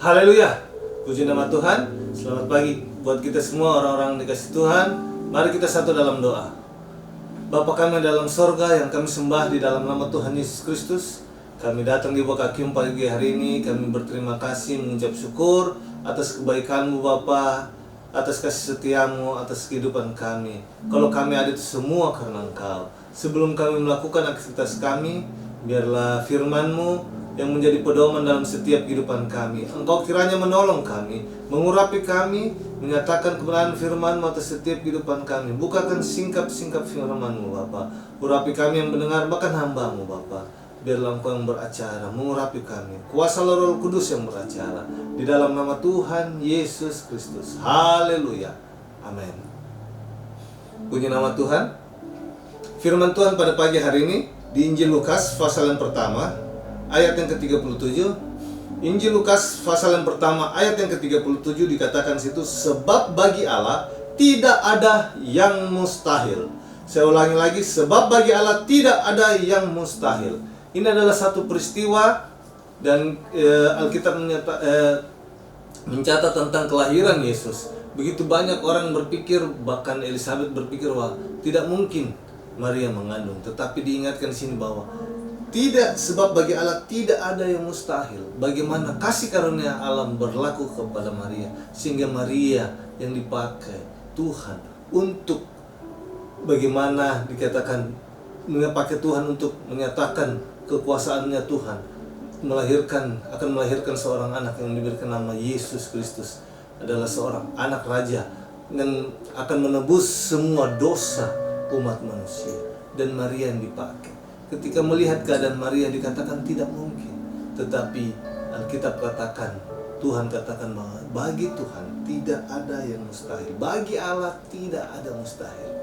Haleluya, puji nama Tuhan. Selamat pagi buat kita semua orang-orang dikasih Tuhan. Mari kita satu dalam doa. Bapa kami dalam sorga yang kami sembah di dalam nama Tuhan Yesus Kristus, kami datang di bawah kaki-Mu pagi hari ini. Kami berterima kasih, mengucap syukur atas kebaikan-Mu Bapa, atas kasih setia-Mu, atas kehidupan kami. Kalau kami ada itu semua karena Engkau. Sebelum kami melakukan aktivitas kami, biarlah firman-Mu yang menjadi pedoman dalam setiap kehidupan kami. Engkau kiranya menolong kami, mengurapi kami, menyatakan kebenaran firman-Mu atas setiap kehidupan kami. Bukakan singkap-singkap firman-Mu Bapa. Urapi kami yang mendengar, bahkan hamba-Mu Bapa. Biarlah Engkau yang beracara, mengurapi kami. Kuasa Roh Kudus yang beracara. Di dalam nama Tuhan Yesus Kristus. Haleluya. Amin. Puji nama Tuhan. Firman Tuhan pada pagi hari ini di Injil Lukas pasal yang pertama, ayat yang ke-37. Injil Lukas pasal yang pertama ayat yang ke-37 dikatakan situ, sebab bagi Allah tidak ada yang mustahil. Saya ulangi lagi, sebab bagi Allah tidak ada yang mustahil. Ini adalah satu peristiwa dan Alkitab mencatat tentang kelahiran Yesus. Begitu banyak orang berpikir, bahkan Elizabeth berpikir, wah tidak mungkin Maria mengandung. Tetapi diingatkan di sini bahwa tidak, sebab bagi Allah tidak ada yang mustahil. Bagaimana kasih karunia Allah berlaku kepada Maria, sehingga Maria yang dipakai Tuhan untuk, bagaimana dikatakan, pakai Tuhan untuk menyatakan kekuasaannya Tuhan, akan melahirkan seorang anak yang diberikan nama Yesus Kristus, adalah seorang anak raja dan akan menebus semua dosa umat manusia. Dan Maria yang dipakai. Ketika melihat keadaan Maria dikatakan tidak mungkin, tetapi Alkitab katakan, Tuhan katakan bahwa bagi Tuhan tidak ada yang mustahil. Bagi Allah tidak ada mustahil.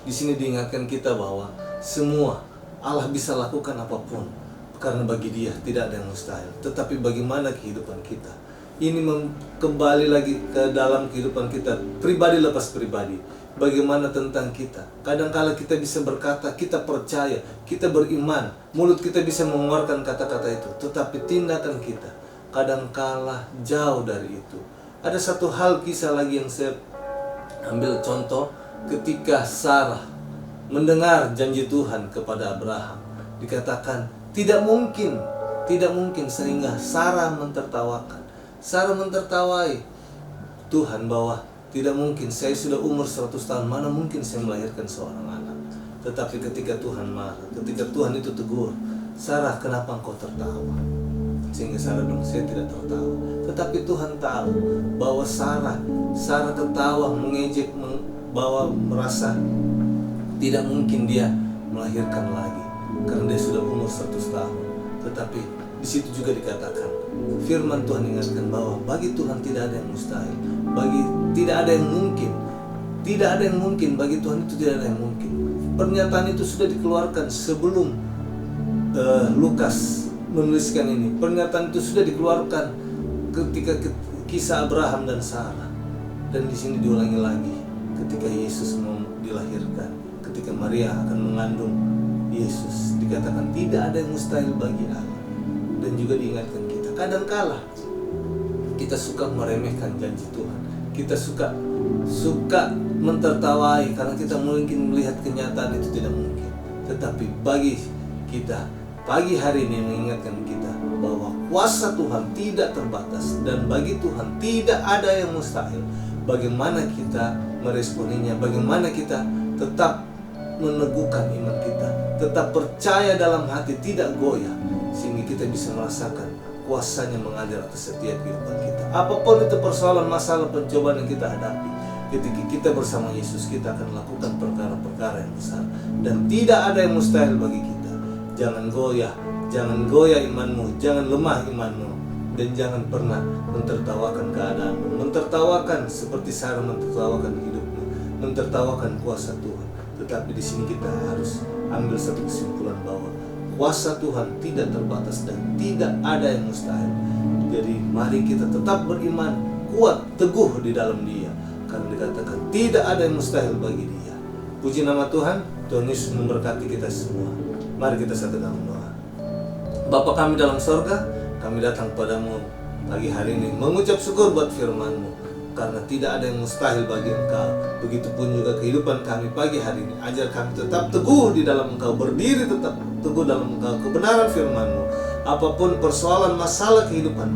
Di sini diingatkan kita bahwa semua Allah bisa lakukan apapun, karena bagi Dia tidak ada yang mustahil. Tetapi bagaimana kehidupan kita? Ini kembali lagi ke dalam kehidupan kita, pribadi lepas pribadi. Bagaimana tentang kita? Kadang-kala kita bisa berkata, kita percaya, kita beriman, mulut kita bisa mengeluarkan kata-kata itu, tetapi tindakan kita kadang-kala jauh dari itu. Ada satu hal kisah lagi yang saya ambil contoh, ketika Sarah mendengar janji Tuhan kepada Abraham, dikatakan tidak mungkin, sehingga Sarah mentertawakan. Sarah mentertawai Tuhan bahwa tidak mungkin, saya sudah umur 100 tahun, mana mungkin saya melahirkan seorang anak. Tetapi ketika Tuhan marah, ketika Tuhan itu tegur, Sarah, kenapa engkau tertawa? Sehingga Sarah bilang, saya tidak tertawa. Tetapi Tuhan tahu bahwa Sarah tertawa, mengejek, bahwa merasa tidak mungkin dia melahirkan lagi, karena dia sudah umur 100 tahun. Tetapi di situ juga dikatakan, firman Tuhan ingatkan bahwa bagi Tuhan tidak ada yang mustahil. Tidak ada yang mungkin bagi Tuhan, itu tidak ada yang mungkin. Pernyataan itu sudah dikeluarkan sebelum Lukas menuliskan ini. Pernyataan itu sudah dikeluarkan ketika kisah Abraham dan Sarah. Dan di sini diulangi lagi ketika Yesus mau dilahirkan, ketika Maria akan mengandung Yesus, dikatakan tidak ada yang mustahil bagi Allah. Dan juga diingatkan kita, kadangkala kita suka meremehkan janji Tuhan. Kita suka mentertawai karena kita mungkin melihat kenyataan itu tidak mungkin. Tetapi bagi kita, pagi hari ini mengingatkan kita bahwa kuasa Tuhan tidak terbatas, dan bagi Tuhan tidak ada yang mustahil. Bagaimana kita meresponinya? Bagaimana kita tetap meneguhkan iman kita, tetap percaya dalam hati, tidak goyah, sehingga kita bisa merasakan kuasanya mengalir atas setiap kehidupan kita. Apapun itu persoalan, masalah, pencobaan yang kita hadapi, ketika kita bersama Yesus, kita akan lakukan perkara-perkara yang besar. Dan tidak ada yang mustahil bagi kita. Jangan goyah imanmu, jangan lemah imanmu, dan jangan pernah mentertawakan keadaanmu. Mentertawakan seperti Sarah mentertawakan hidupmu, mentertawakan kuasa Tuhan. Tetapi di sini kita harus ambil satu kesimpulan bahwa kuasa Tuhan tidak terbatas dan tidak ada yang mustahil. Jadi mari kita tetap beriman, kuat, teguh di dalam Dia, karena dikatakan tidak ada yang mustahil bagi Dia. Puji nama Tuhan. Tuhan Yesus memberkati kita semua. Mari kita satu dalam doa. Bapa kami dalam sorga, kami datang padamu pagi hari ini mengucap syukur buat firman-Mu, karena tidak ada yang mustahil bagi Engkau. Begitupun juga kehidupan kami pagi hari ini. Ajar kami tetap teguh di dalam Engkau, berdiri tetap teguh dalam Engkau, kebenaran firman-Mu. Apapun persoalan masalah kehidupan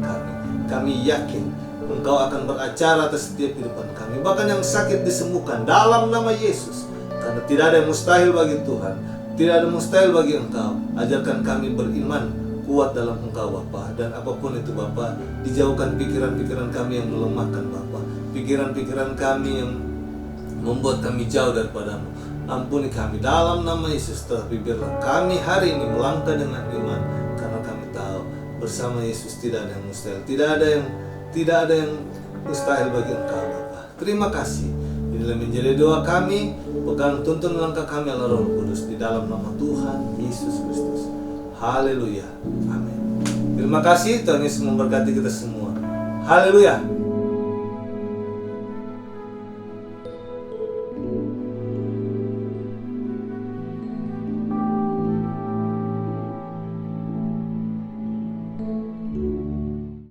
kami yakin Engkau akan beracara atas setiap kehidupan kami. Bahkan yang sakit disembuhkan dalam nama Yesus. Karena tidak ada yang mustahil bagi Tuhan, tidak ada mustahil bagi Engkau. Ajarkan kami beriman kuat dalam Engkau Bapa, dan apapun itu Bapa, dijauhkan pikiran-pikiran kami yang melemahkan Bapa, pikiran-pikiran kami yang membuat kami jauh daripada-Mu. Ampuni kami dalam nama Yesus. Tetapi biarlah kami hari ini melangkah dengan iman, karena kami tahu bersama Yesus tidak ada yang mustahil, tidak ada yang mustahil bagi Engkau Bapa. Terima kasih. Inilah menjadi doa kami. Pegang tuntun langkah kami Allah Roh Kudus, di dalam nama Tuhan Yesus Kristus. Haleluya. Amin. Terima kasih. Tuhan Yesus memberkati kita semua. Haleluya.